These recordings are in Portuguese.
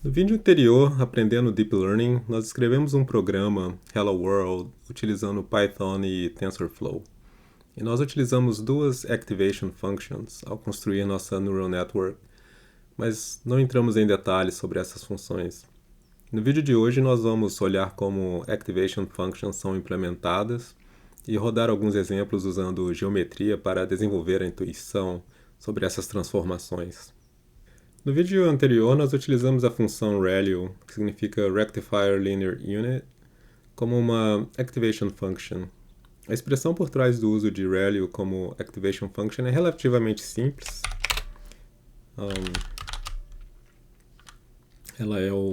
No vídeo anterior, aprendendo Deep Learning, nós escrevemos um programa Hello World utilizando Python e TensorFlow. E nós utilizamos duas Activation Functions ao construir nossa Neural Network, mas não entramos em detalhes sobre essas funções. No vídeo de hoje nós vamos olhar como Activation Functions são implementadas e rodar alguns exemplos usando geometria para desenvolver a intuição sobre essas transformações. No vídeo anterior, nós utilizamos a função ReLU, que significa Rectifier Linear Unit, como uma Activation Function. A expressão por trás do uso de ReLU como Activation Function é relativamente simples. Ela é o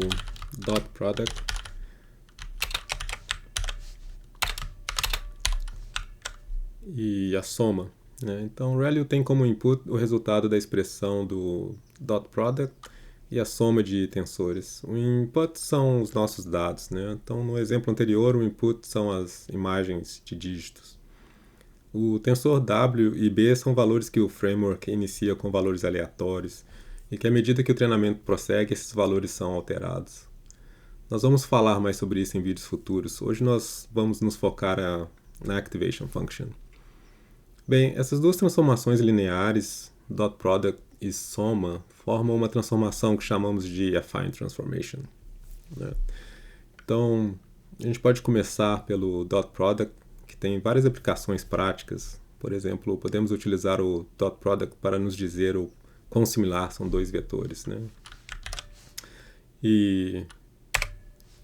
dot product e a soma. Então, ReLU tem como input o resultado da expressão do dot product e a soma de tensores. O input são os nossos dados. Então, no exemplo anterior, o input são as imagens de dígitos. O tensor W e B são valores que o framework inicia com valores aleatórios e que, à medida que o treinamento prossegue, esses valores são alterados. Nós vamos falar mais sobre isso em vídeos futuros. Hoje nós vamos nos focar na Activation Function. Bem, essas duas transformações lineares, dot product e soma, formam uma transformação que chamamos de Affine Transformation. Então, a gente pode começar pelo dot product, que tem várias aplicações práticas. Por exemplo, podemos utilizar o dot product para nos dizer o quão similar são dois vetores. E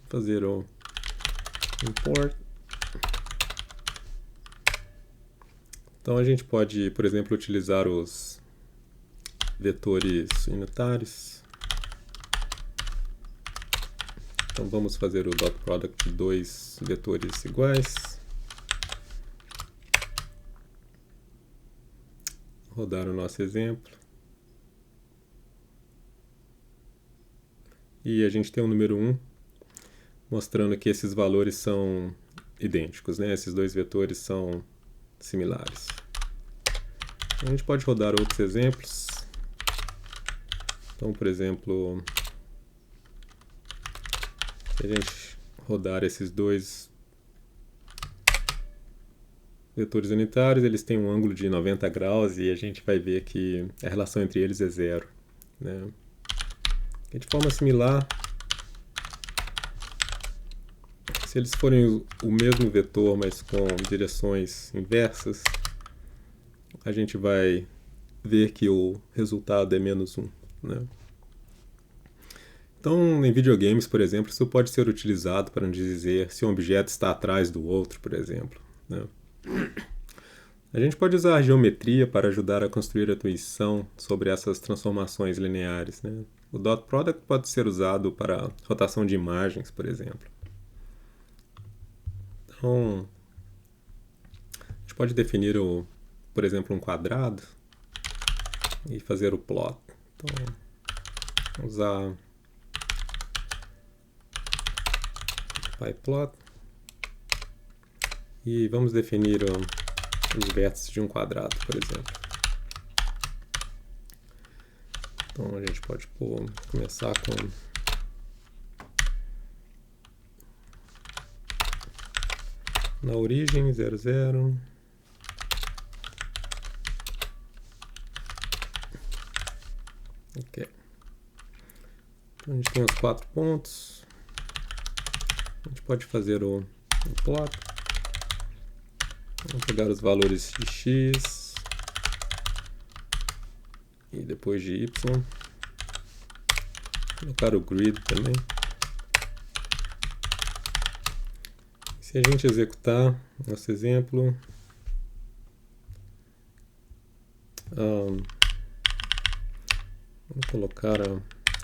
fazer o import. Então a gente pode, por exemplo, utilizar os vetores unitários. Então vamos fazer o dot product de dois vetores iguais. Rodar o nosso exemplo. E a gente tem o número 1, mostrando que esses valores são idênticos, Esses dois vetores são similares. A gente pode rodar outros exemplos. Então, por exemplo, se a gente rodar esses dois vetores unitários, eles têm um ângulo de 90 graus e a gente vai ver que a relação entre eles é zero. De forma similar, se eles forem o mesmo vetor, mas com direções inversas, a gente vai ver que o resultado é menos 1. Então, em videogames, por exemplo, isso pode ser utilizado para nos dizer se um objeto está atrás do outro, por exemplo. A gente pode usar a geometria para ajudar a construir a intuição sobre essas transformações lineares. O dot product pode ser usado para rotação de imagens, por exemplo. Então, a gente pode definir, por exemplo, um quadrado e fazer o plot. Então, usar pyplot e vamos definir os vértices de um quadrado, por exemplo. Então, a gente pode começar com na origem 0, 0. Ok. Então a gente tem os 4 pontos. A gente pode fazer o plot. Vamos pegar os valores de x e depois de y. Colocar o grid também. Se a gente executar nosso exemplo, vamos colocar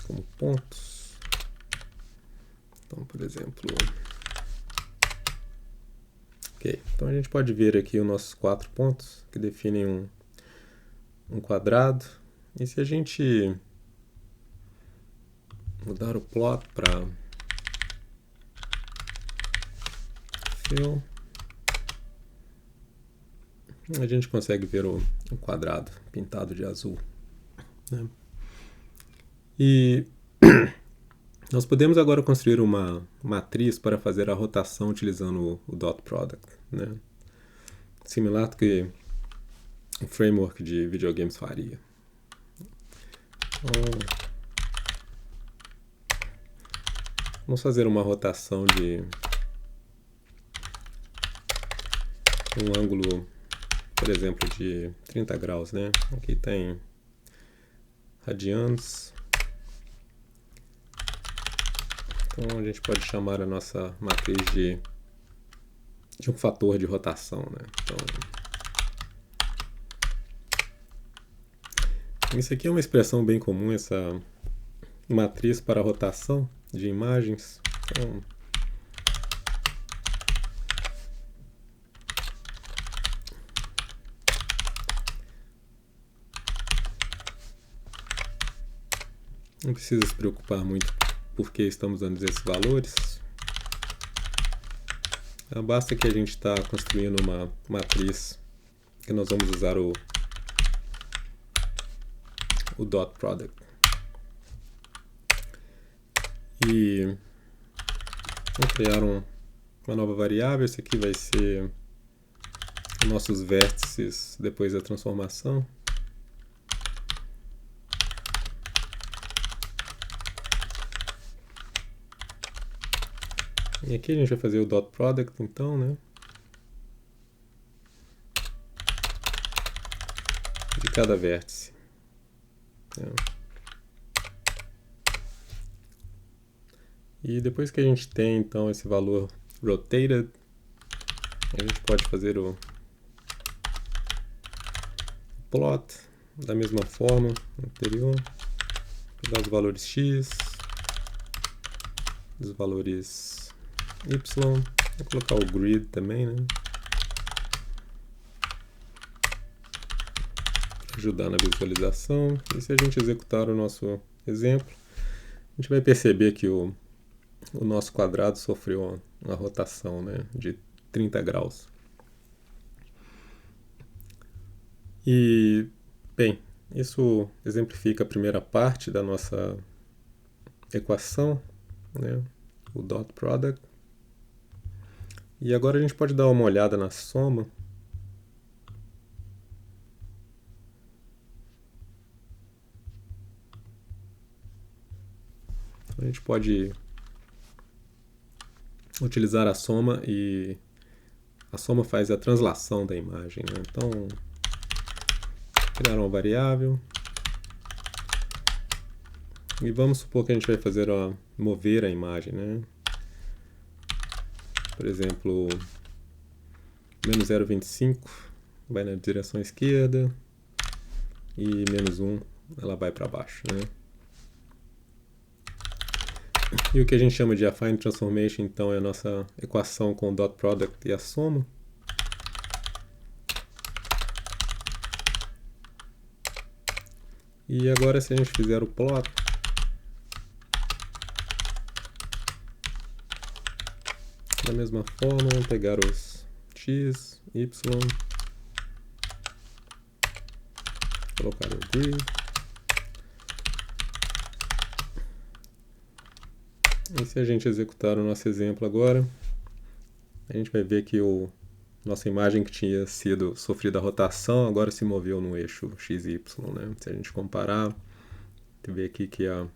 como pontos. Então, por exemplo, ok. Então a gente pode ver aqui os nossos 4 pontos que definem um quadrado. E se a gente mudar o plot para fill, a gente consegue ver o quadrado pintado de azul. E Nós podemos agora construir uma matriz para fazer a rotação utilizando o dot product, né? Similar ao que o framework de videogames faria. Então, vamos fazer uma rotação de um ângulo, por exemplo, de 30 graus, né? Aqui tem radianos. Então a gente pode chamar a nossa matriz de um fator de rotação, né? Então, isso aqui é uma expressão bem comum, essa matriz para rotação de imagens. Então, não precisa se preocupar muito porque estamos dando esses valores. Basta que a gente está construindo uma matriz que nós vamos usar o dot product. E vamos criar uma nova variável. Esse aqui vai ser os nossos vértices depois da transformação. E aqui a gente vai fazer o dot product, então, né? De cada vértice. E depois que a gente tem, então, esse valor rotated, a gente pode fazer o plot da mesma forma anterior. Pegar os valores x, os valores y, vou colocar o grid também, né? Ajudar na visualização. E se a gente executar o nosso exemplo, a gente vai perceber que o nosso quadrado sofreu uma rotação, né, de 30 graus. E, bem, isso exemplifica a primeira parte da nossa equação, né, o dot product. E agora a gente pode dar uma olhada na soma. A gente pode utilizar a soma e a soma faz a translação da imagem, né? Então, criar uma variável e vamos supor que a gente vai fazer mover a imagem, né? Por exemplo, menos 0,25 vai na direção esquerda e menos 1 ela vai para baixo, né? E o que a gente chama de affine transformation, então, é a nossa equação com o dot product e a soma. E agora, se a gente fizer o plot, da mesma forma, vamos pegar os x, y, colocar o grid. E se a gente executar o nosso exemplo agora, a gente vai ver que nossa imagem que tinha sido sofrida a rotação agora se moveu no eixo x e y, né? Se a gente comparar, você vê aqui que a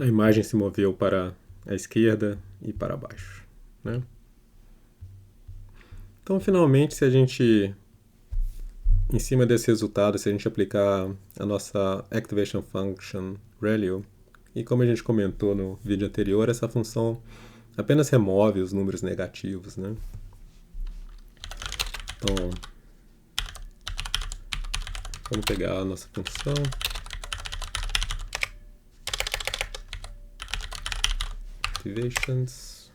imagem se moveu para a esquerda e para baixo, né? Então, finalmente, se a gente, em cima desse resultado, se a gente aplicar a nossa Activation Function ReLU, e como a gente comentou no vídeo anterior, essa função apenas remove os números negativos, né? Então, vamos pegar a nossa função. Activations.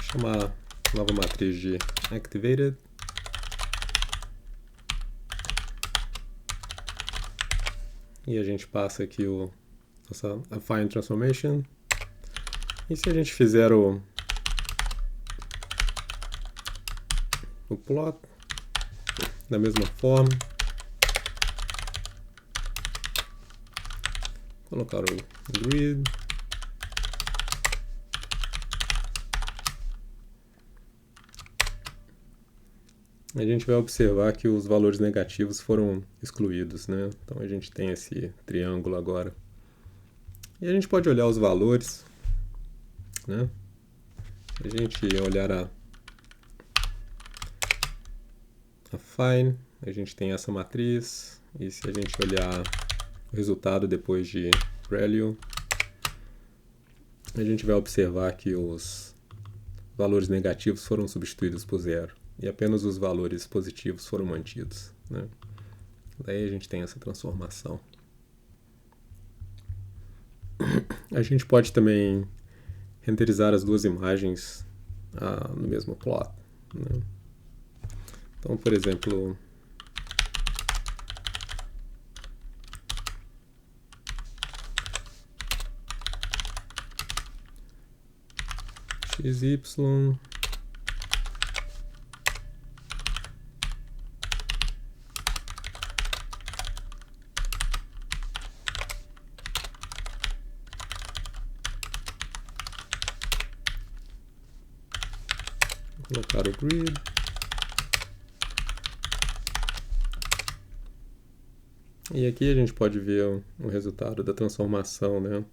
Chamar a nova matriz de Activated. E a gente passa aqui nossa affine transformation. E se a gente fizer o plot da mesma forma, colocar o grid. A gente vai observar que os valores negativos foram excluídos, né? Então a gente tem esse triângulo agora. E a gente pode olhar os valores, né? Se a gente olhar a fine, a gente tem essa matriz. E se a gente olhar o resultado depois de ReLU, a gente vai observar que os valores negativos foram substituídos por zero. E apenas os valores positivos foram mantidos, né? Daí a gente tem essa transformação. A gente pode também renderizar as duas imagens no mesmo plot, né? Então, por exemplo, XY colocar o grid. E aqui a gente pode ver o resultado da transformação, né?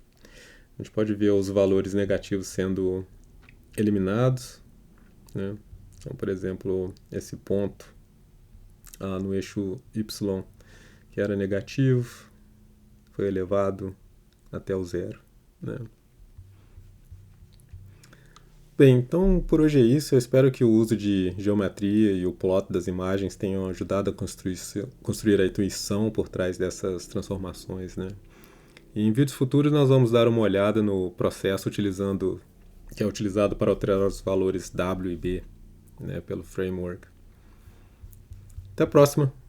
A gente pode ver os valores negativos sendo eliminados, né? Então, por exemplo, esse ponto no eixo Y, que era negativo, foi elevado até o zero, né? Bem, então por hoje é isso. Eu espero que o uso de geometria e o plot das imagens tenham ajudado a construir a intuição por trás dessas transformações, né? E em vídeos futuros nós vamos dar uma olhada no processo que é utilizado para alterar os valores W e B, né, pelo framework. Até a próxima!